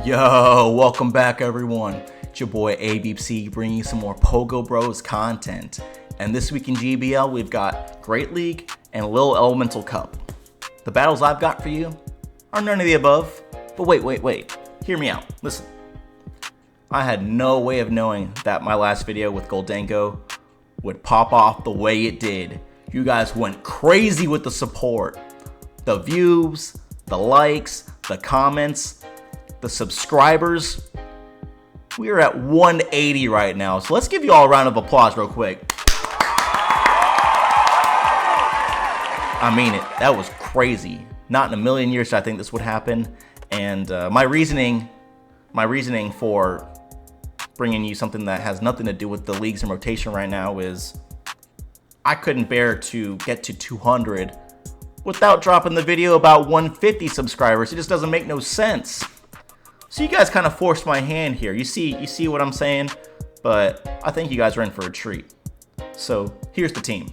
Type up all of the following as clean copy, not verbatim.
Yo, welcome back everyone. It's your boy ABC bringing you some more Pogo Bros content. And this week in GBL, we've got Great League and Little Elemental Cup. The battles I've got for you are none of the above. But wait. Hear me out. Listen. I had no way of knowing that my last video with Goldango would pop off the way it did. You guys went crazy with the support. The views, the likes, the comments, the subscribers. We are at 180 right now. So let's give you all a round of applause real quick. I mean it. That was crazy. Not in a million years did I think this would happen. And my reasoning for bringing you something that has nothing to do with the leagues in rotation right now is I couldn't bear to get to 200 without dropping the video about 150 subscribers. It just doesn't make no sense. So you guys kind of forced my hand here. You see what I'm saying? But I think you guys are in for a treat. So here's the team.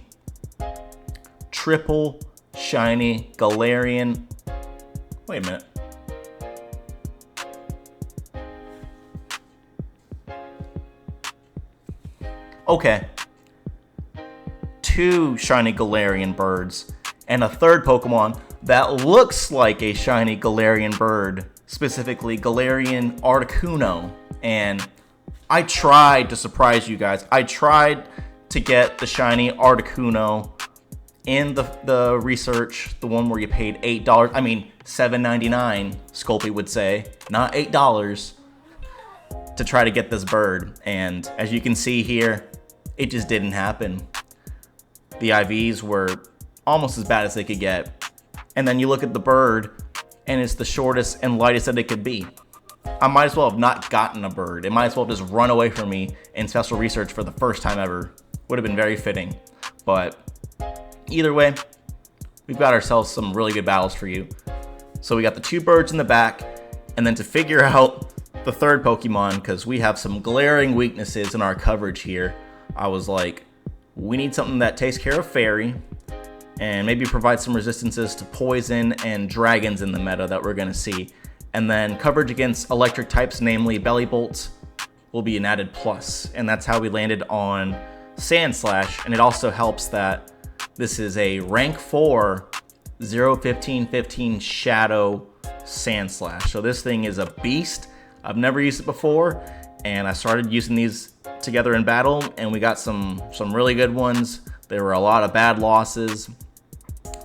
Triple shiny Galarian. Wait a minute. Okay. 2 shiny Galarian birds and a third Pokemon that looks like a shiny Galarian bird, specifically Galarian Articuno. And I tried to surprise you guys. I tried to get the shiny Articuno in the research, the one where you paid $8. I mean, $7.99, Sculpey would say, not $8, to try to get this bird. And as you can see here, it just didn't happen. The IVs were almost as bad as they could get. And then you look at the bird, and it's the shortest and lightest that it could be. I might as well have not gotten a bird. It might as well have just run away from me in special research for the first time ever. Would have been very fitting. But either way, we've got ourselves some really good battles for you. So we got the 2 birds in the back, and then to figure out the third Pokemon, because we have some glaring weaknesses in our coverage here, I was like, we need something that takes care of Fairy and maybe provides some resistances to poison and dragons in the meta that we're going to see. And then coverage against electric types, namely Bellybolt, will be an added plus. And that's how we landed on Sandslash. And it also helps that this is a rank 4 0-15-15 Shadow Sandslash. So this thing is a beast. I've never used it before, and I started using these together in battle, and we got some really good ones. There were a lot of bad losses.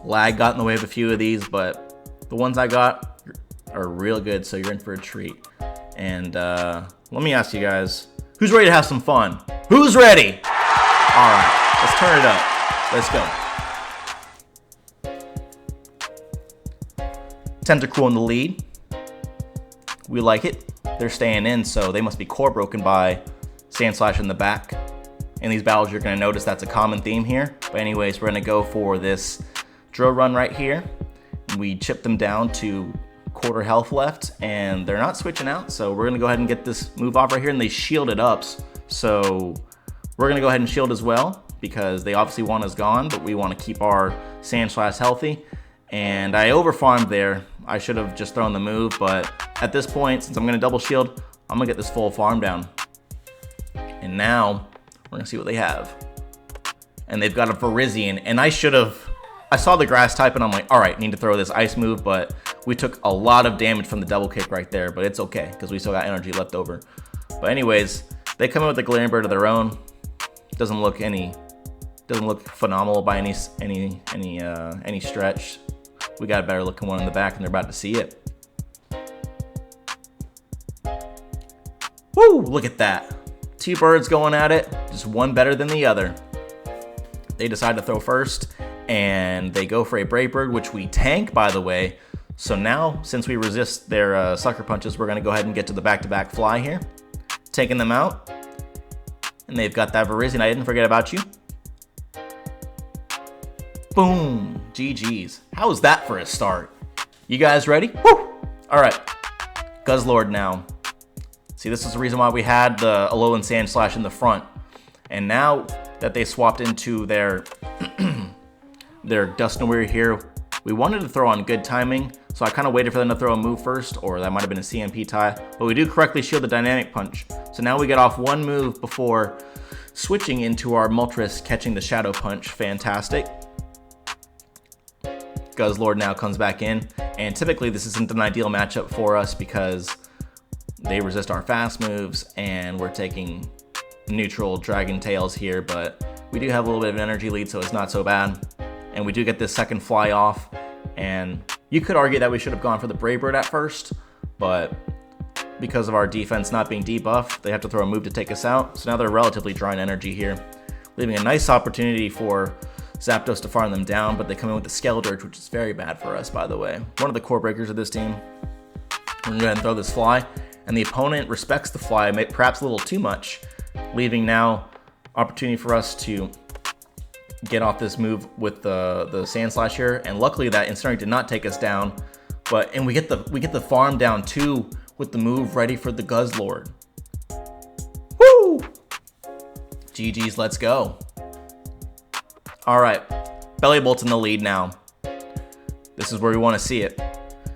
Lag got in the way of a few of these, but the ones I got are real good, so you're in for a treat. And let me ask you guys, who's ready to have some fun? Who's ready? All right, let's turn it up. Let's go. Tentacruel in the lead. We like it. They're staying in, so they must be core broken by Sandslash in the back. In these battles, you're going to notice that's a common theme here. But anyways, we're going to go for this drill run right here. We chip them down to quarter health left, and they're not switching out. So we're going to go ahead and get this move off right here, and they shielded up. So we're going to go ahead and shield as well, because they obviously want us gone, but we want to keep our Sandslash healthy. And I overfarmed there. I should have just thrown the move, but at this point, since I'm going to double shield, I'm going to get this full farm down. And now, we're going to see what they have. And they've got a Virizion, and I saw the grass type, and I'm like, all right, need to throw this ice move, but we took a lot of damage from the double kick right there, but it's okay, because we still got energy left over. But anyways, they come in with a Galarian bird of their own. Doesn't look phenomenal by any stretch. We got a better looking one in the back, and they're about to see it. Woo, look at that. 2 birds going at it, just one better than the other. They decide to throw first, and they go for a Brave Bird, which we tank, by the way. So now, since we resist their sucker punches, we're going to go ahead and get to the back-to-back fly here. Taking them out. And they've got that Virizion. I didn't forget about you. Boom. GG's. How was that for a start? You guys ready? Woo! All right. Guzzlord now. See, this is the reason why we had the Alolan Sandslash in the front. And now that they swapped into their Dusknoir here, We wanted to throw on good timing, so I kind of waited for them to throw a move first, or that might have been a CMP tie, but we do correctly shield the dynamic punch. So now we get off one move before switching into our Moltres catching the shadow punch. Fantastic. Guzzlord now comes back in, and typically this isn't an ideal matchup for us because they resist our fast moves and we're taking neutral Dragon Tails here, but we do have a little bit of an energy lead, so it's not so bad. And we do get this second fly off, and you could argue that we should have gone for the Brave Bird at first, but because of our defense not being debuffed, they have to throw a move to take us out. So now they're relatively drawing energy here, leaving a nice opportunity for Zapdos to farm them down, but they come in with the Skeledirge, which is very bad for us, by the way. One of the core breakers of this team. We're gonna go ahead and throw this fly, and the opponent respects the fly, perhaps a little too much, leaving now opportunity for us to get off this move with the sandslash here. And luckily that Incinerate did not take us down, and we get the farm down too with the move ready for the Guzzlord. Woo! GG's, let's go. All right, Bellybolt's in the lead now. This is where we want to see it.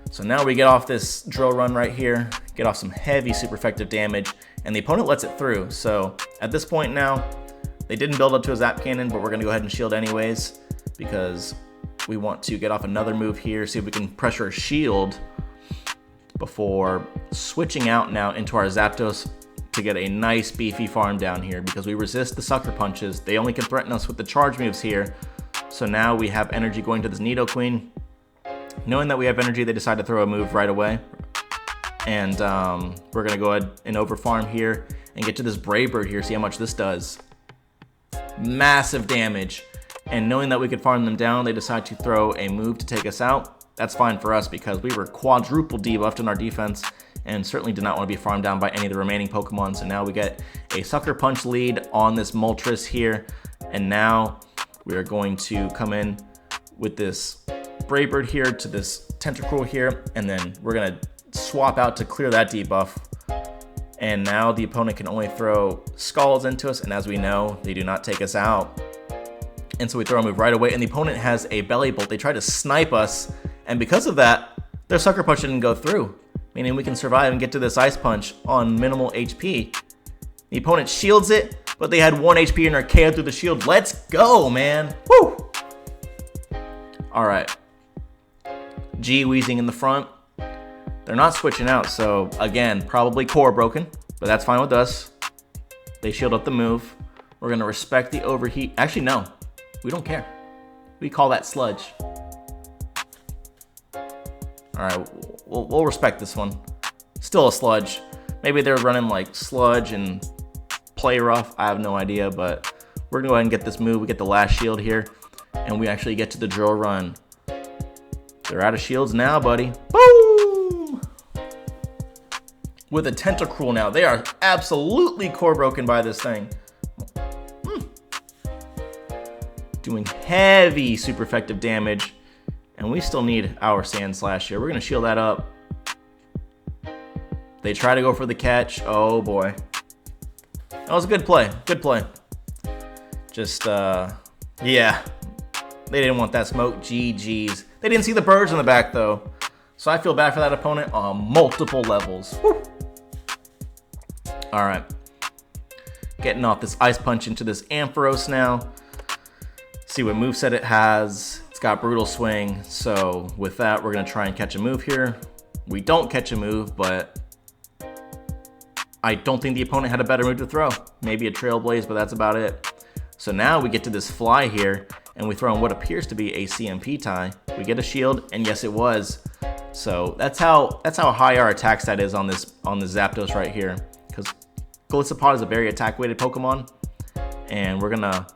So now we get off this drill run right here, get off some heavy super effective damage, and the opponent lets it through. So at this point now, they didn't build up to a Zap Cannon, but we're gonna go ahead and shield anyways because we want to get off another move here, see if we can pressure a shield before switching out now into our Zapdos to get a nice beefy farm down here because we resist the sucker punches. They only can threaten us with the charge moves here. So now we have energy going to this Nidoqueen. Knowing that we have energy, they decide to throw a move right away. And we're gonna go ahead and over farm here and get to this Brave Bird here, see how much this does. Massive damage. And knowing that we could farm them down, they decide to throw a move to take us out. That's fine for us because we were quadruple debuffed in our defense and certainly did not want to be farmed down by any of the remaining Pokemon. So now we get a Sucker Punch lead on this Moltres here. And now we are going to come in with this Brave Bird here to this Tentacruel here. And then we're going to swap out to clear that debuff. And now the opponent can only throw Scalds into us. And as we know, they do not take us out. And so we throw a move right away. And the opponent has a Bellybolt. They try to snipe us. And because of that, their Sucker Punch didn't go through, meaning we can survive and get to this Ice Punch on minimal HP. The opponent shields it, but they had 1 HP and are KO'd through the shield. Let's go, man. Woo! All right. G-Weezing in the front. They're not switching out, so again, probably core broken, but that's fine with us. They shield up the move. We're gonna respect the overheat. Actually, no, we don't care. We call that sludge. All right, we'll respect this one. Still a sludge. Maybe they're running like sludge and play rough. I have no idea, but we're gonna go ahead and get this move. We get the last shield here, and we actually get to the drill run. They're out of shields now, buddy. Boom! With a Tentacruel now. They are absolutely core broken by this thing. Doing heavy super effective damage. And we still need our Sandslash here. We're going to shield that up. They try to go for the catch. Oh, boy. That was a good play. Good play. Just, yeah. They didn't want that smoke. GG's. They didn't see the birds in the back, though. So I feel bad for that opponent on multiple levels. Woo. All right. Getting off this Ice Punch into this Ampharos now. See what moveset it has. It's got Brutal Swing, so with that, we're gonna try and catch a move here. We don't catch a move, but I don't think the opponent had a better move to throw. Maybe a Trailblaze, but that's about it. So now we get to this fly here, and we throw in what appears to be a CMP tie. We get a shield, and yes, it was. So that's how high our attack stat is on this Zapdos right here, because Golisopod is a very attack-weighted Pokemon, and we're gonna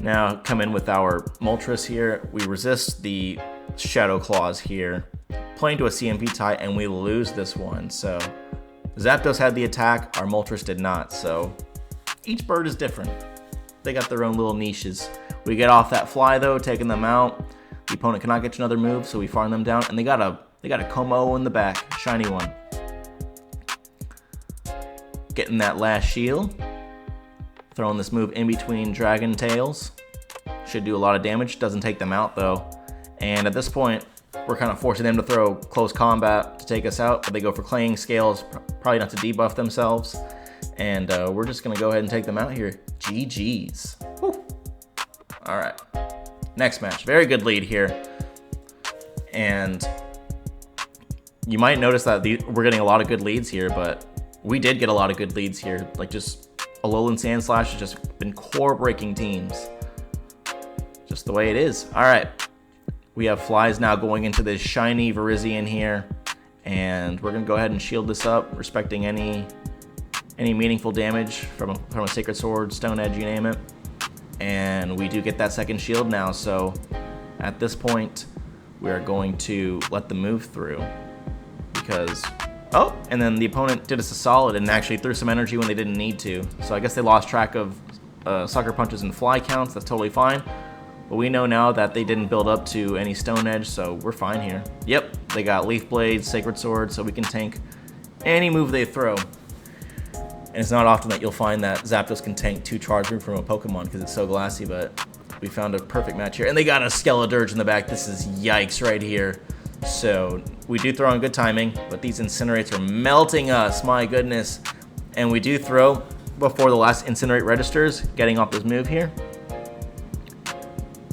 now come in with our Moltres here. We resist the Shadow Claws here, playing to a CMP tie, and we lose this one. So Zapdos had the attack, our Moltres did not. So each bird is different. They got their own little niches. We get off that fly though, taking them out. The opponent cannot get another move, so we farm them down, and they got a Como in the back, shiny one. Getting that last shield. Throwing this move in between Dragon Tails. Should do a lot of damage. Doesn't take them out though. And at this point, we're kind of forcing them to throw close combat to take us out, but they go for clanging scales, probably not to debuff themselves. And we're just gonna go ahead and take them out here. GG's. Woo. All right, next match. Very good lead here. And you might notice that we're getting a lot of good leads here, but we did get a lot of good leads here. Like just Alolan Sandslash has just been core-breaking teams. Just the way it is. All right. We have flies now going into this shiny Virizion here, and we're gonna go ahead and shield this up, respecting any meaningful damage from a Sacred Sword, Stone Edge, you name it. And we do get that second shield now, so at this point, we are going to let them move through because, oh, and then the opponent did us a solid and actually threw some energy when they didn't need to. So I guess they lost track of sucker punches and fly counts. That's totally fine. But we know now that they didn't build up to any Stone Edge, so we're fine here. Yep, they got Leaf Blade, Sacred Sword, so we can tank any move they throw. And it's not often that you'll find that Zapdos can tank 2 charge move from a Pokemon because it's so glassy, but we found a perfect match here. And they got a Skeledirge in the back. This is yikes right here. So we do throw on good timing, but these Incinerates are melting us, my goodness. And we do throw before the last Incinerate registers, getting off this move here.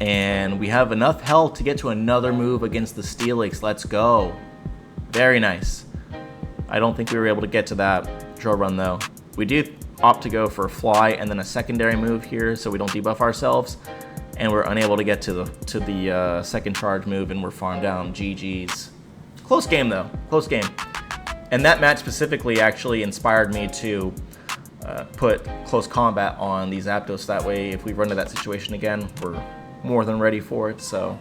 And we have enough health to get to another move against the Steelix. Let's go. Very nice. I don't think we were able to get to that drill run though. We do opt to go for a fly and then a secondary move here so we don't debuff ourselves. And we're unable to get to the second charge move and we're farmed down. GG's. Close game though, close game. And that match specifically actually inspired me to put close combat on these Zapdos. That way if we run into that situation again, we're more than ready for it, so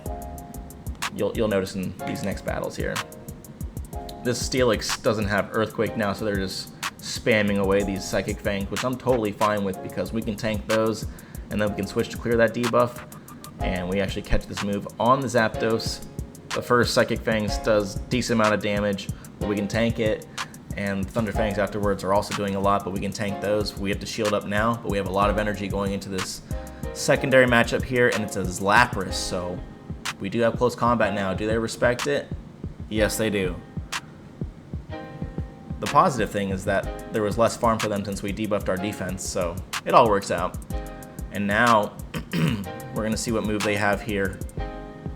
you'll notice in these next battles here. This Steelix doesn't have Earthquake now, so they're just spamming away these Psychic Fangs, which I'm totally fine with because we can tank those, and then we can switch to clear that debuff, and we actually catch this move on the Zapdos. The first Psychic Fangs does decent amount of damage, but we can tank it, and Thunder Fangs afterwards are also doing a lot, but we can tank those. We have to shield up now, but we have a lot of energy going into this secondary matchup here, and it's a Lapras, so we do have close combat now. Do they respect it? Yes, they do. The positive thing is that there was less farm for them since we debuffed our defense, so it all works out. And now we're gonna see what move they have here.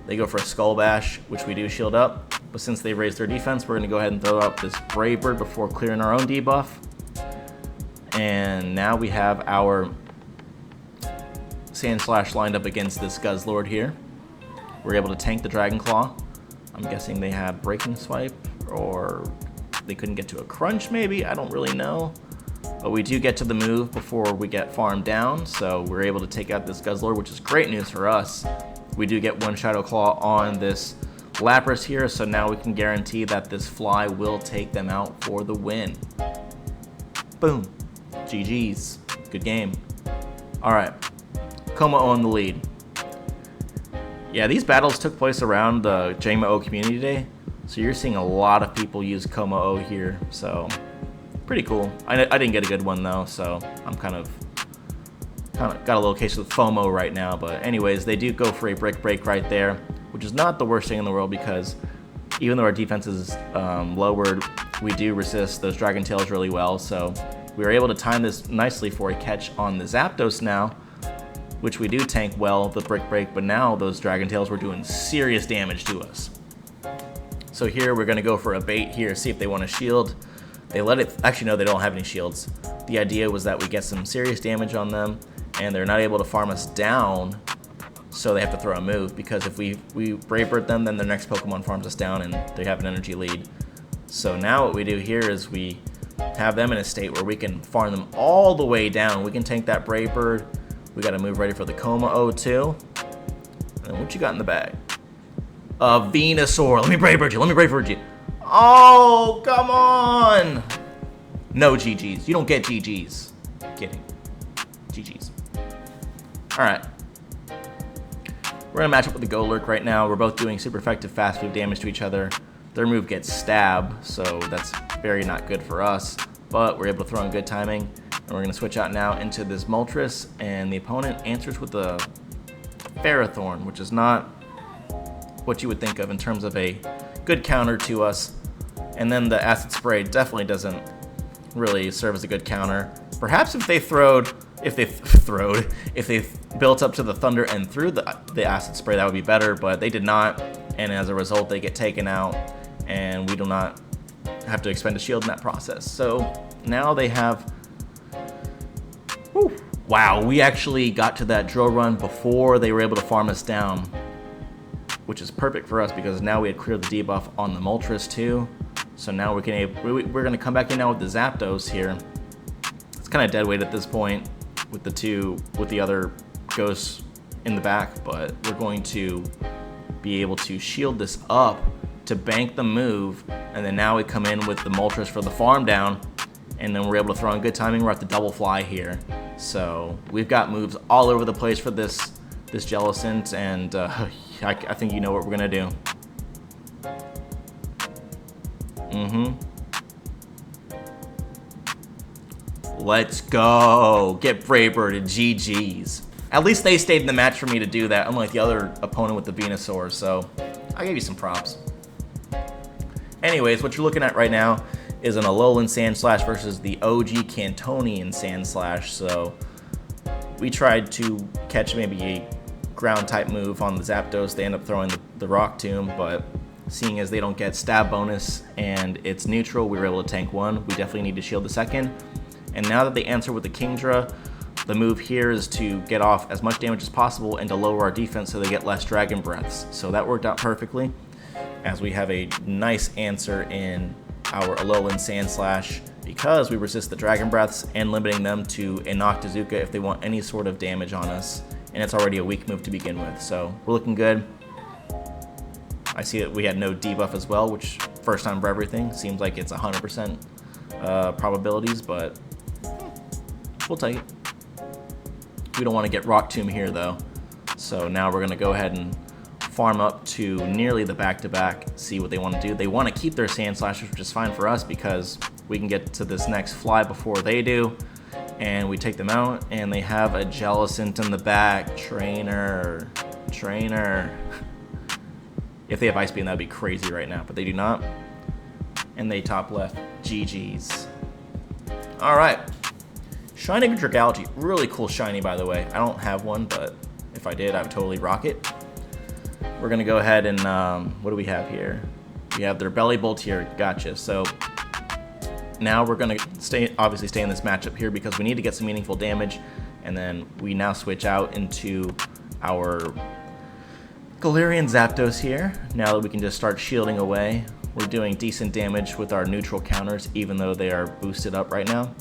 They go for a Skull Bash, which we do shield up, but since they raised their defense, we're gonna go ahead and throw up this Brave Bird before clearing our own debuff. And now we have our Sandslash lined up against this Guzzlord here. We're able to tank the Dragon Claw. I'm guessing they have Breaking Swipe, or they couldn't get to a Crunch maybe, I don't really know. But we do get to the move before we get farmed down, so we're able to take out this Guzzlord, which is great news for us. We do get one Shadow Claw on this Lapras here, so now we can guarantee that this Fly will take them out for the win. Boom. GG's. Good game. Alright. Como-O in the lead. Yeah, these battles took place around the Jamo Community Day, so you're seeing a lot of people use Como-O here, so pretty cool. I didn't get a good one though, so I'm kind of got a little case of FOMO right now, but anyways, they do go for a Brick Break right there, which is not the worst thing in the world because even though our defense is lowered, we do resist those Dragon Tails really well, so we were able to time this nicely for a catch on the Zapdos now, which we do tank well, the Brick Break, but now those Dragon Tails were doing serious damage to us. So here we're going to go for a bait here, see if they want to shield. They let it, actually no, they don't have any shields. The idea was that we get some serious damage on them, and they're not able to farm us down, so they have to throw a move, because if we Brave Bird them, then their next Pokemon farms us down and they have an energy lead. So now what we do here is we have them in a state where we can farm them all the way down. We can tank that Brave Bird. We got to move ready for the Como-O too. And what you got in the bag? A Venusaur. Let me Brave Bird you. Let me Brave Bird you. Oh, come on. No GG's. You don't get GG's. Kidding. GG's. All right. We're going to match up with the Golurk right now. We're both doing super effective fast move damage to each other. Their move gets Stab, so that's very not good for us. But we're able to throw in good timing. And we're going to switch out now into this Moltres, and the opponent answers with a Ferrothorn, which is not what you would think of in terms of a good counter to us. And then the acid spray definitely doesn't really serve as a good counter. Perhaps if they built up to the thunder and threw the acid spray, that would be better, but they did not, and as a result they get taken out, and we do not have to expend a shield in that process. So now they have, whew, wow, we actually got to that drill run before they were able to farm us down, which is perfect for us because now we had cleared the debuff on the moltres too. So now we're gonna come back in now with the zapdos here. It's kind of dead weight at this point with the other ghosts in the back, but we're going to be able to shield this up to bank the move, and then now we come in with the moltres for the farm down, and then we're able to throw in good timing. We're at the double fly here, so we've got moves all over the place for this Jellicent, and I think you know what we're gonna do. Let's go. Get Braybird and GG's. At least they stayed in the match for me to do that, unlike the other opponent with the Venusaur, so I gave you some props. Anyways, what you're looking at right now is an Alolan Sandslash versus the OG Cantonian Sandslash. So we tried to catch maybe a ground type move on the Zapdos. They end up throwing the Rock Tomb, but seeing as they don't get stab bonus and it's neutral, we were able to tank one. We definitely need to shield the second. And now that they answer with the Kingdra, the move here is to get off as much damage as possible and to lower our defense so they get less Dragon Breaths. So that worked out perfectly, as we have a nice answer in our Alolan Sandslash because we resist the Dragon Breaths and limiting them to a Noctizuka if they want any sort of damage on us. And it's already a weak move to begin with, so we're looking good. I see that we had no debuff as well, which first time for everything. Seems like it's 100% probabilities, but we'll take it. We don't want to get Rock Tomb here though. So now we're gonna go ahead and farm up to nearly the back-to-back, see what they want to do. They want to keep their Sandslashers, which is fine for us because we can get to this next fly before they do. And we take them out, and they have a Jellicent in the back. Trainer. If they have Ice Beam, that'd be crazy right now, but they do not. And they top left. GG's. All right. Shiny Dragalge. Really cool shiny, by the way. I don't have one, but if I did, I would totally rock it. We're going to go ahead and, what do we have here? We have their Belly Bolt here. Gotcha. So now we're going to obviously stay in this matchup here because we need to get some meaningful damage. And then we now switch out into our Galarian Zapdos here. Now that we can just start shielding away, we're doing decent damage with our neutral counters, even though they are boosted up right now.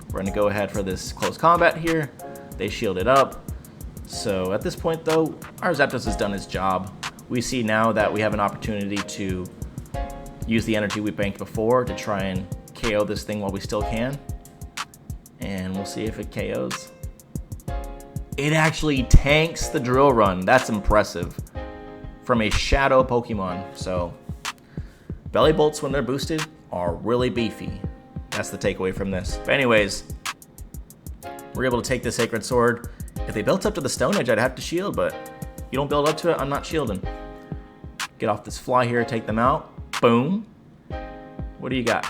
We're going to go ahead for this close combat here. They shielded up. So at this point, though, our Zapdos has done its job. We see now that we have an opportunity to use the energy we banked before to try and KO this thing while we still can. And we'll see if it KOs. It actually tanks the drill run. That's impressive from a shadow Pokemon. So Belly Bolts, when they're boosted, are really beefy. That's the takeaway from this. But anyways, we're able to take the Sacred Sword. If they built up to the Stone Edge, I'd have to shield, but you don't build up to it, I'm not shielding. Get off this fly here, take them out. Boom. What do you got?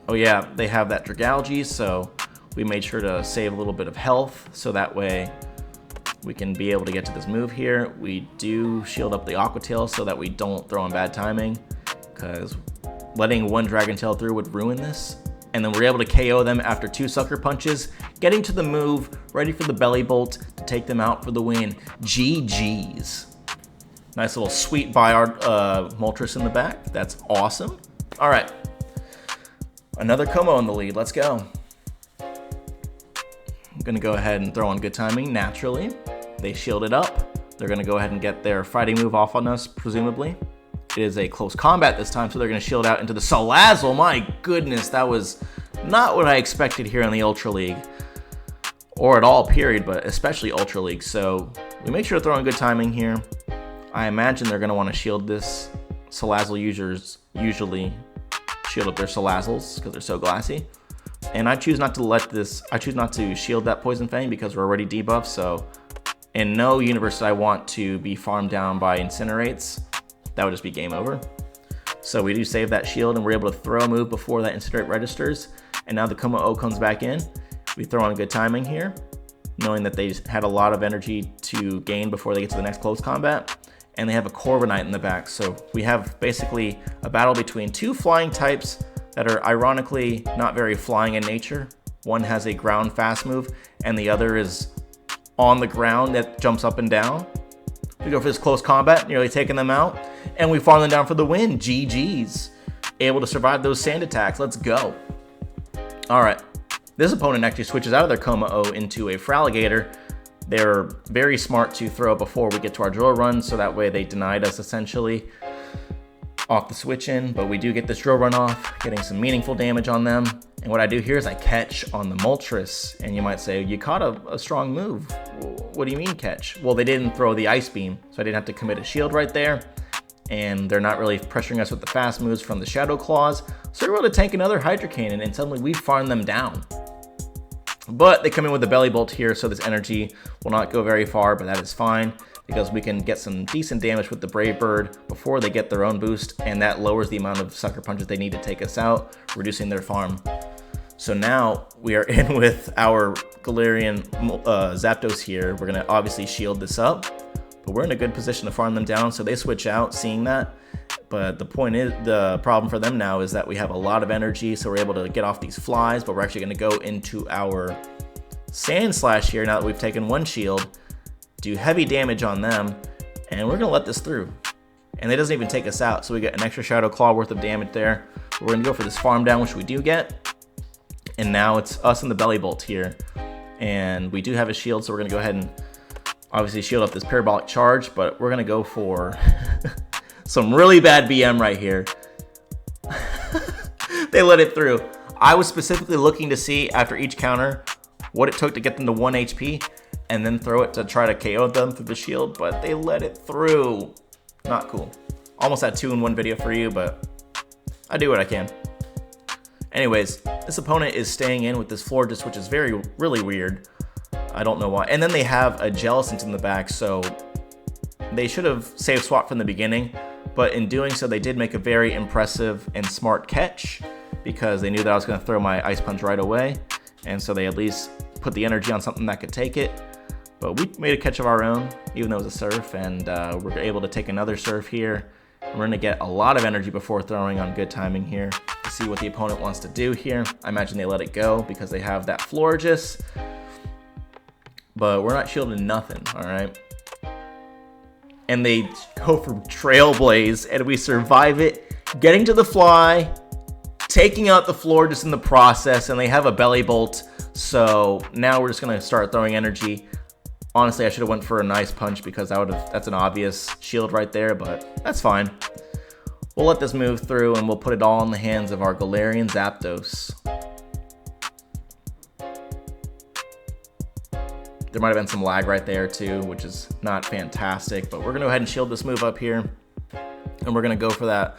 Oh yeah, they have that Dragalge, so we made sure to save a little bit of health, so that way we can be able to get to this move here. We do shield up the Aqua Tail so that we don't throw in bad timing, because letting one Dragon Tail through would ruin this. And then we're able to KO them after 2 Sucker Punches, getting to the move, ready for the Belly Bolt to take them out for the win. GG's. Nice little sweet Byard Moltres in the back. That's awesome. All right. Another Como in the lead. Let's go. I'm going to go ahead and throw on good timing, naturally. They shielded up. They're going to go ahead and get their fighting move off on us, presumably. It is a close combat this time, so they're going to shield out into the Salazzle. My goodness, that was not what I expected here in the Ultra League. Or at all, period, but especially Ultra League. So we make sure to throw in good timing here. I imagine they're going to want to shield this. Salazzle users usually shield up their Salazzles because they're so glassy. And I choose not to shield that Poison Fang because we're already debuffed, so In no universe I want to be farmed down by incinerates. That would just be game over. So we do save that shield, and we're able to throw a move before that incinerate registers. And now the Como-O comes back in. We throw on good timing here, knowing that they had a lot of energy to gain before they get to the next close combat. And they have a Corviknight in the back. So we have basically a battle between two flying types that are ironically not very flying in nature. One has a ground fast move, and the other is on the ground that jumps up and down. We go for this close combat, nearly taking them out, and we farm them down for the win. GG's. Able to survive those sand attacks. Let's go. All right. This opponent actually switches out of their Como-O into a Fraligator. They're very smart to throw before we get to our drill run, so that way they denied us essentially off the switch in, but we do get this drill run off, getting some meaningful damage on them. And what I do here is I catch on the moltres, and you might say, you caught a strong move. What do you mean catch? Well, they didn't throw the ice beam, so I didn't have to commit a shield right there, and they're not really pressuring us with the fast moves from the Shadow Claws, so we're able to tank another Hydro Cannon, and suddenly we farm them down. But they come in with a Belly Bolt here, so this energy will not go very far, but that is fine, because we can get some decent damage with the Brave Bird before they get their own boost, and that lowers the amount of Sucker Punches they need to take us out, reducing their farm. So now we are in with our Galarian Zapdos here. We're going to obviously shield this up, but we're in a good position to farm them down, so they switch out seeing that. But the point is, the problem for them now is that we have a lot of energy, so we're able to get off these flies, but we're actually going to go into our Sandslash here now that we've taken one shield, do heavy damage on them, and we're going to let this through. And it doesn't even take us out, so we get an extra Shadow Claw worth of damage there. We're going to go for this farm down, which we do get. And now it's us and the Belly Bolt here. And we do have a shield, so we're going to go ahead and obviously shield up this Parabolic Charge, but we're going to go for some really bad BM right here. They let it through. I was specifically looking to see after each counter what it took to get them to 1 HP and then throw it to try to KO them through the shield, but they let it through. Not cool. Almost had 2 in 1 video for you, but I do what I can. Anyways, this opponent is staying in with this Florges, which is really weird. I don't know why. And then they have a Jellicent in the back, so they should have saved swap from the beginning, but in doing so, they did make a very impressive and smart catch because they knew that I was going to throw my Ice Punch right away, and so they at least put the energy on something that could take it. But we made a catch of our own, even though it was a Surf, and we're able to take another Surf here. We're going to get a lot of energy before throwing on good timing here to see what the opponent wants to do here. I imagine they let it go because they have that Florges, but we're not shielding nothing, all right? And they go for Trailblaze, and we survive it, getting to the fly, taking out the Florges in the process, and they have a Belly Bolt, so now we're just going to start throwing energy. Honestly, I should have went for a nice punch because that's an obvious shield right there, but that's fine. We'll let this move through and we'll put it all in the hands of our Galarian Zapdos. There might have been some lag right there too, which is not fantastic, but we're going to go ahead and shield this move up here. And we're going to go for that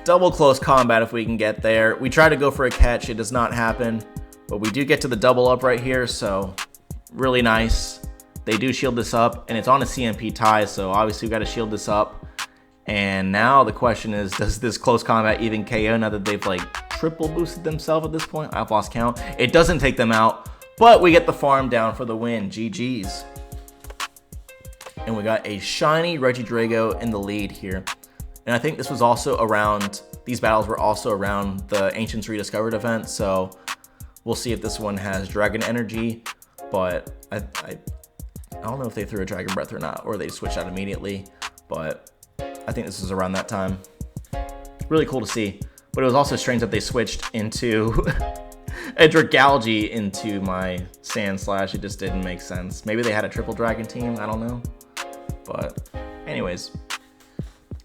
double close combat if we can get there. We try to go for a catch, it does not happen, but we do get to the double up right here, so really nice. They do shield this up, and it's on a CMP tie, so obviously we've got to shield this up. And now the question is, does this close combat even KO now that they've like triple boosted themselves at this point? I've lost count. It doesn't take them out, but we get the farm down for the win. GG's. And we got a shiny Regidrago in the lead here. And I think this was also around, these battles were also around the Ancients Rediscovered event, so we'll see if this one has Dragon Energy, but I don't know if they threw a Dragon Breath or not, or they switched out immediately, but I think this is around that time. Really cool to see, but it was also strange that they switched into a Dragalge into my Sandslash. It just didn't make sense. Maybe they had a triple Dragon team, I don't know. But anyways,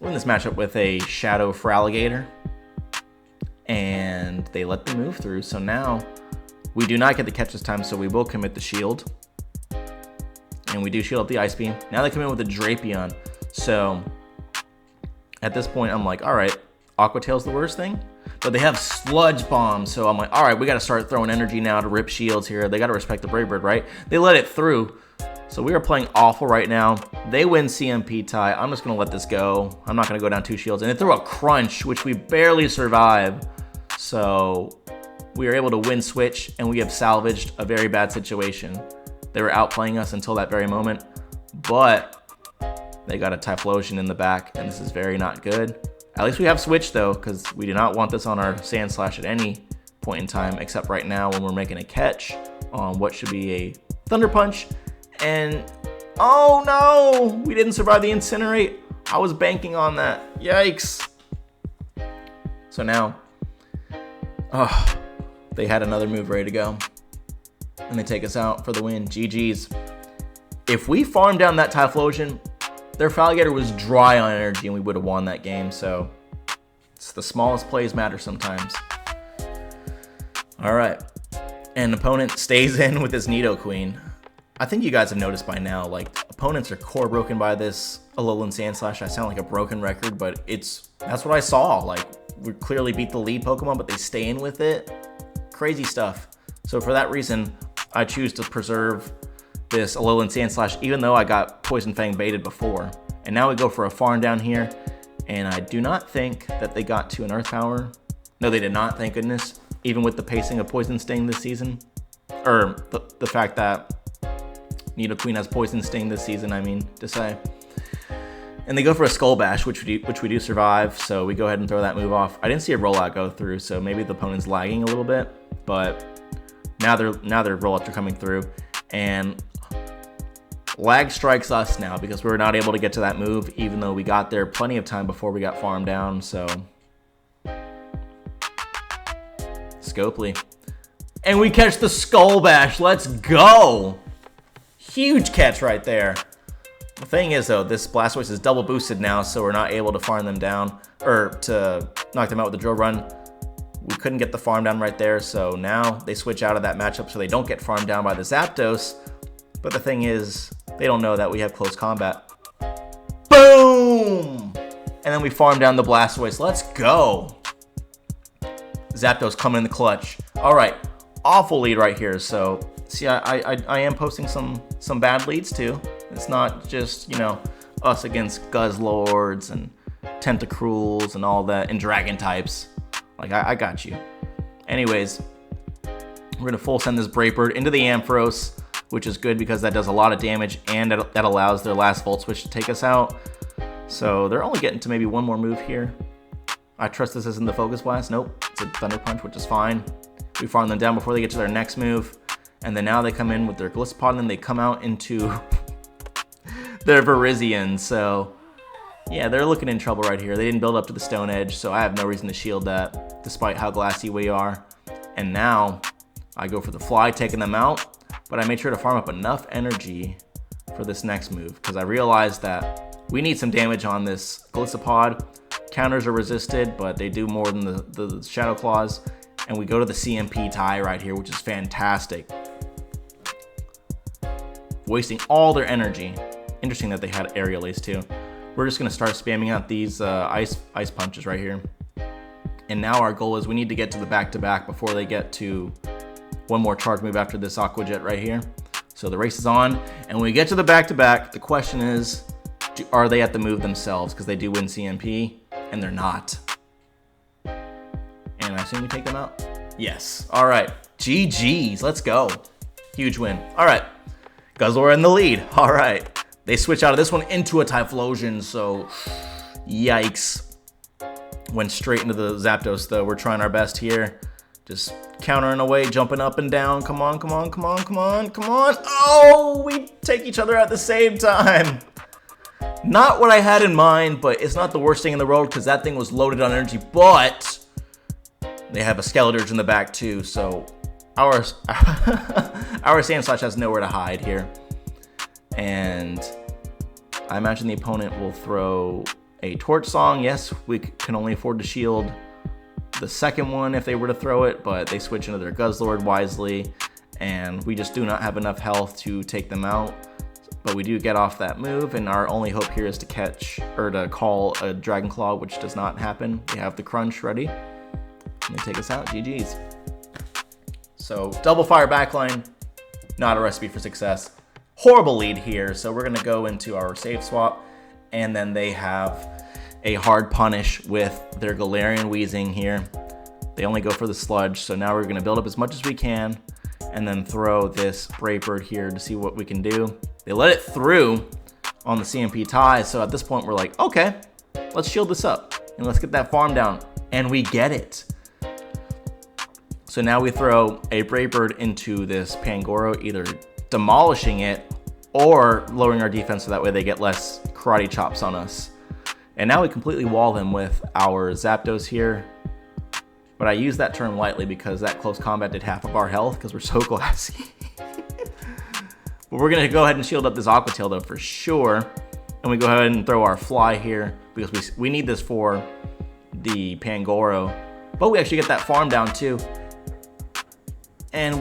we're in this matchup with a Shadow Fraligator, and they let the move through, so now we do not get the catch this time, so we will commit the shield. And we do shield up the Ice Beam. Now they come in with a Drapion. So at this point, I'm like, all right, Aqua Tail's the worst thing. But they have Sludge Bomb. So I'm like, all right, we got to start throwing energy now to rip shields here. They got to respect the Brave Bird, right? They let it through. So we are playing awful right now. They win CMP tie. I'm just going to let this go. I'm not going to go down 2 shields. And they throw a crunch, which we barely survive. So we are able to win switch, and we have salvaged a very bad situation. They were outplaying us until that very moment. But they got a Typhlosion in the back, and this is very not good. At least we have switch, though, because we do not want this on our Sandslash at any point in time, except right now when we're making a catch on what should be a Thunder Punch. And oh no, we didn't survive the Incinerate. I was banking on that. Yikes. So now, they had another move ready to go, and they take us out for the win. GG's. If we farmed down that Typhlosion, their Falligator was dry on energy, and we would have won that game. So it's the smallest plays matter sometimes. All right, and opponent stays in with his Nidoqueen. I think you guys have noticed by now, like, opponents are core broken by this Alolan Sandslash. I sound like a broken record, but that's what I saw. Like, we clearly beat the lead Pokemon, but they stay in with it. Crazy stuff. So for that reason, I choose to preserve this Alolan Sandslash, even though I got Poison Fang baited before. And now we go for a farm down here, and I do not think that they got to an Earth Power. No, they did not, thank goodness, even with the pacing of Poison Sting this season. Or the fact that Nidoqueen has Poison Sting this season, I mean to say. And they go for a Skull Bash, which we do survive, so we go ahead and throw that move off. I didn't see a rollout go through, so maybe the opponent's lagging a little bit, but now their rollouts are coming through, and lag strikes us now because we were not able to get to that move, even though we got there plenty of time before we got farmed down. So Scopely, and we catch the Skull Bash. Let's go. Huge catch right there. The thing is, though, this Blastoise is double boosted now, so we're not able to farm them down, or to knock them out with the drill run. We couldn't get the farm down right there, so now they switch out of that matchup so they don't get farmed down by the Zapdos. But the thing is, they don't know that we have close combat. Boom! And then we farm down the Blastoise. Let's go. Zapdos coming in the clutch. All right, awful lead right here, so see, I am posting some bad leads too. It's not just, you know, us against Guzzlords and Tentacruels and all that, and Dragon types. Like, I got you. Anyways, we're gonna full send this Brave Bird into the Ampharos, which is good because that does a lot of damage, and that allows their last Volt Switch to take us out. So they're only getting to maybe one more move here. I trust this isn't the Focus Blast. Nope, it's a Thunder Punch, which is fine. We farm them down before they get to their next move. And then now they come in with their Gliscopod, and then they come out into their Virizion. So yeah, they're looking in trouble right here. They didn't build up to the Stone Edge, so I have no reason to shield that, despite how glassy we are. And now I go for the Fly, taking them out, but I made sure to farm up enough energy for this next move, because I realized that we need some damage on this Gliscopod. Counters are resisted, but they do more than the Shadow Claws. And we go to the CMP tie right here, which is fantastic. Wasting all their energy. Interesting that they had Aerial Ace too. We're just gonna start spamming out these ice punches right here. And now our goal is we need to get to the back-to-back before they get to one more charge move after this Aqua Jet right here. So the race is on, and when we get to the back-to-back, the question is, are they at the move themselves? Because they do win CMP, and they're not. And I assume we take them out? Yes. All right. GG's. Let's go. Huge win. All right. Guzzlord in the lead. All right. They switch out of this one into a Typhlosion, so yikes. Went straight into the Zapdos, though. We're trying our best here. Just countering away, jumping up and down. Come on, come on, come on, come on, come on. Oh, we take each other at the same time. Not what I had in mind, but it's not the worst thing in the world because that thing was loaded on energy, but they have a Skeledirge in the back too, so our Sandslash has nowhere to hide here. And I imagine the opponent will throw a Torch Song. Yes, we can only afford to shield the second one if they were to throw it, but they switch into their Guzzlord wisely, and we just do not have enough health to take them out. But we do get off that move, and our only hope here is to catch, or to call a Dragon Claw, which does not happen. We have the Crunch ready, and they take us out. GG's. So, double fire backline, not a recipe for success. horrible lead here. So we're going to go into our save swap, and then they have a hard punish with their Galarian Weezing here. They only go for the sludge, so now we're going to build up as much as we can and then throw this Brave Bird here to see what we can do. They let it through on the CMP tie, so at this point we're like, okay, let's shield this up and let's get that farm down, and we get it. So now we throw a Brave Bird into this Pangoro, either demolishing it or lowering our defense so that way they get less karate chops on us. And now we completely wall them with our Zapdos here. But I use that term lightly because that close combat did half of our health because we're so glassy. But we're going to go ahead and shield up this Aqua Tail though for sure. And we go ahead and throw our Fly here because we need this for the Pangoro. But we actually get that farm down too. And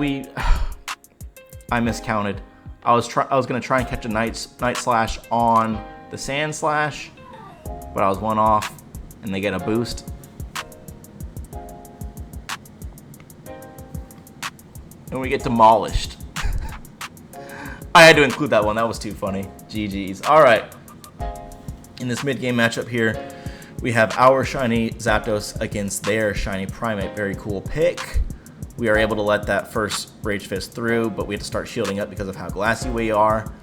I miscounted. I was going to try and catch a Night Slash on the Sandslash, but I was one off and they get a boost. And we get demolished. I had to include that one. That was too funny. GG's. All right. In this mid-game matchup here, we have our shiny Zapdos against their shiny Primeape. Very cool pick. We are able to let that first Rage Fist through, but we have to start shielding up because of how glassy we are.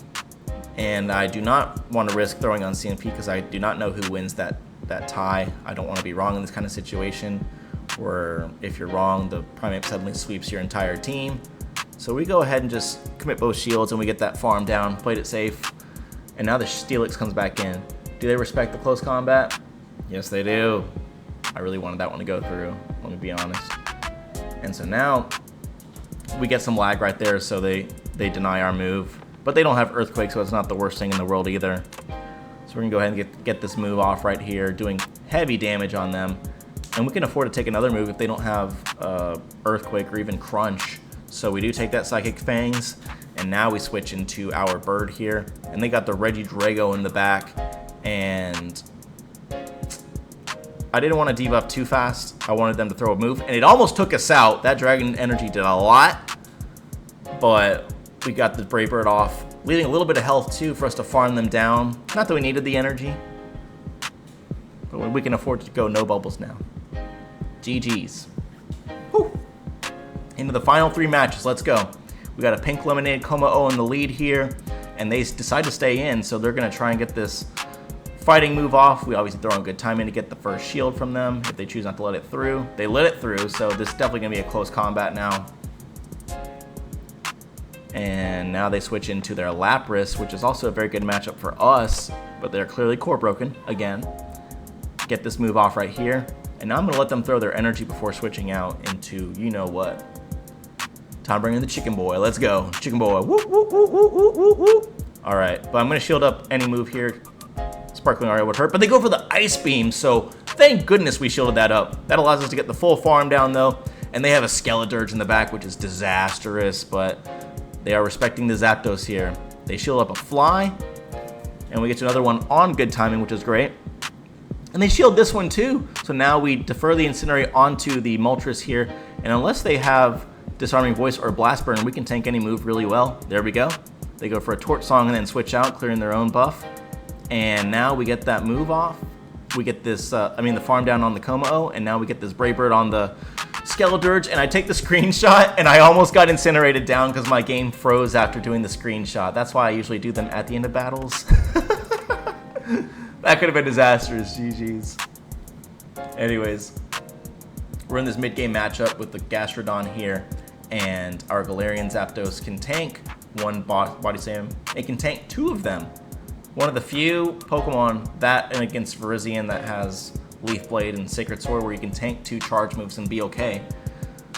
And I do not want to risk throwing on CMP because I do not know who wins that tie. I don't want to be wrong in this kind of situation, where if you're wrong, the Primeape suddenly sweeps your entire team. So we go ahead and just commit both shields and we get that farm down, played it safe. And now the Steelix comes back in. Do they respect the close combat? Yes, they do. I really wanted that one to go through, let me be honest. And so now we get some lag right there, so they deny our move. But they don't have Earthquake, so it's not the worst thing in the world either. So we're gonna go ahead and get this move off right here, doing heavy damage on them. And we can afford to take another move if they don't have Earthquake or even Crunch. So we do take that Psychic Fangs, and now we switch into our Bird here. And they got the Regidrago in the back, and I didn't want to debuff too fast. I wanted them to throw a move, and it almost took us out. That Dragon Energy did a lot, but we got the Brave Bird off, leaving a little bit of health too for us to farm them down. Not that we needed the energy, but we can afford to go no bubbles now. GG's. Whew. Into the final 3 matches, let's go. We got a Pink Lemonade Kommo in the lead here, and they decide to stay in, so they're gonna try and get this fighting move off. We obviously throw in good timing to get the first shield from them if they choose not to let it through. They let it through, so this is definitely gonna be a close combat now. And now they switch into their Lapras, which is also a very good matchup for us, but they're clearly core broken again. Get this move off right here. And now I'm gonna let them throw their energy before switching out into you know what. Time to bring in the Chicken Boy. Let's go. Chicken Boy. Woo, woo, woo, woo, woo, woo, woo. All right, but I'm gonna shield up any move here. Sparkling Aria would hurt, but they go for the Ice Beam, so thank goodness we shielded that up. That allows us to get the full farm down though, and they have a Skeledirge in the back, which is disastrous, but they are respecting the Zapdos here. They shield up a Fly, and we get to another one on good timing, which is great. And they shield this one too, so now we defer the Incinerate onto the Moltres here, and unless they have Disarming Voice or Blast Burn, we can tank any move really well. There we go. They go for a Torch Song and then switch out, clearing their own buff. And now we get that move off. We get this, the farm down on the Kommo, and now we get this Brave Bird on the Skeledirge, and I take the screenshot, and I almost got incinerated down because my game froze after doing the screenshot. That's why I usually do them at the end of battles. That could have been disastrous, GG's. Anyways, we're in this mid-game matchup with the Gastrodon here, and our Galarian Zapdos can tank one Body Slam. It can tank 2 of them. One of the few Pokemon, that and against Virizion, that has Leaf Blade and Sacred Sword, where you can tank 2 charge moves and be okay.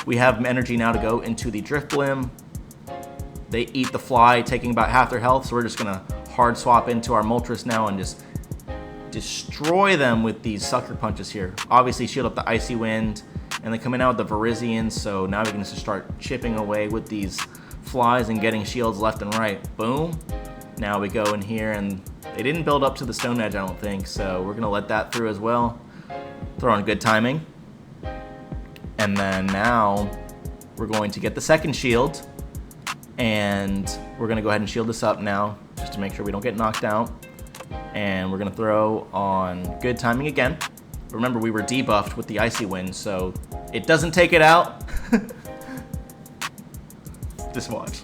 We have energy now to go into the Drift Blim. They eat the Fly, taking about half their health, so we're just gonna hard swap into our Moltres now and just destroy them with these Sucker Punches here. Obviously shield up the Icy Wind, and then coming out with the Virizion, so now we can just start chipping away with these Flies and getting shields left and right. Boom. Now we go in here, and they didn't build up to the Stone Edge, I don't think, so we're gonna let that through as well. Throw on good timing. And then now we're going to get the second shield, And we're going to go ahead and shield this up now, just to make sure we don't get knocked out. And we're going to throw on good timing again. Remember, we were debuffed with the Icy Wind, so it doesn't take it out. Just watch.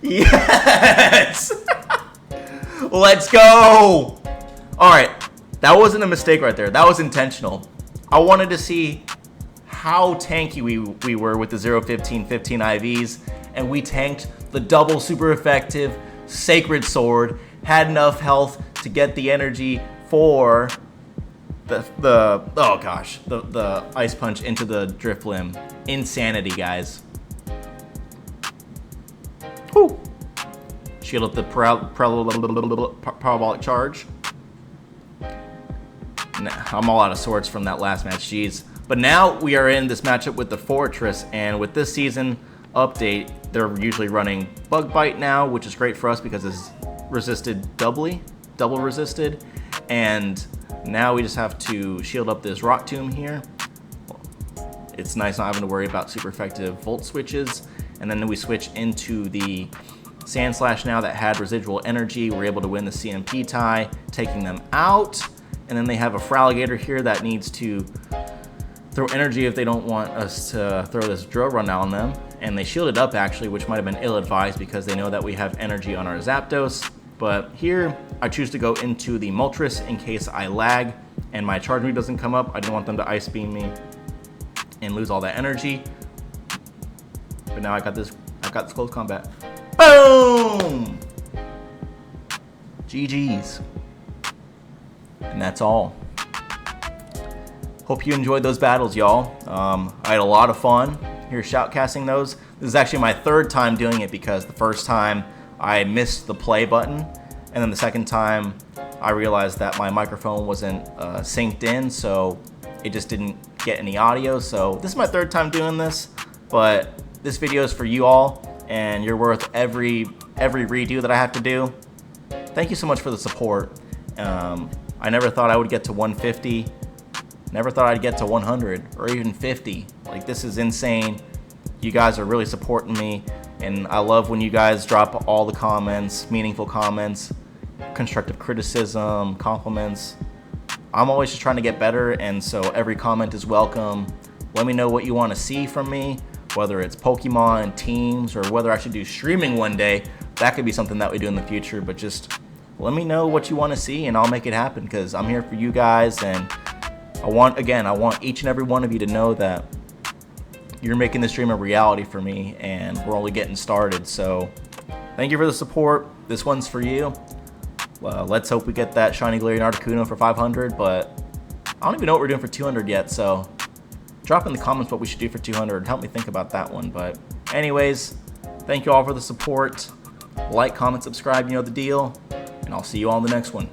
Yes! Let's go! Alright, that wasn't a mistake right there. That was intentional. I wanted to see how tanky we were with the 0-15-15 IVs, and we tanked the double super effective Sacred Sword, had enough health to get the energy for the Ice Punch into the Drift Limb. Insanity, guys. Whew. Shield up the Parabolic Charge. I'm all out of swords from that last match, jeez. But now we are in this matchup with the Fortress, and with this season update, they're usually running Bug Bite now, which is great for us because it's resisted double resisted. And now we just have to shield up this Rock Tomb here. It's nice not having to worry about super effective Volt switches. And then we switch into the Sandslash now that had residual energy. We're able to win the CMP tie, taking them out. And then they have a Fraligator here that needs to throw energy if they don't want us to throw this drill run on them. And they shielded up actually, which might have been ill-advised because they know that we have energy on our Zapdos. But here, I choose to go into the Moltres in case I lag and my charge move doesn't come up. I didn't want them to Ice Beam me and lose all that energy. But now I got this close combat. Boom! GG's. And that's all. Hope you enjoyed those battles, y'all. I had a lot of fun here shoutcasting those. This is actually my third time doing it because the first time I missed the play button, and then the second time I realized that my microphone wasn't synced in, so it just didn't get any audio. So this is my third time doing this, but this video is for you all, and you're worth every redo that I have to do. Thank you so much for the support. I never thought I would get to 150. Never thought I'd get to 100 or even 50. Like, this is insane. You guys are really supporting me, and I love when you guys drop all the comments, meaningful comments, constructive criticism, compliments. I'm always just trying to get better, and so every comment is welcome. Let me know what you want to see from me, whether it's Pokemon, teams, or whether I should do streaming one day. That could be something that we do in the future, but just let me know what you want to see and I'll make it happen because I'm here for you guys. And I want each and every one of you to know that you're making this dream a reality for me, and we're only getting started. So thank you for the support. This one's for you. Let's hope we get that shiny Galarian Articuno for 500, but I don't even know what we're doing for 200 yet, so drop in the comments what we should do for 200. Help me think about that one. But anyways, thank you all for the support. Like, comment, subscribe, you know the deal, and I'll see you all in the next one.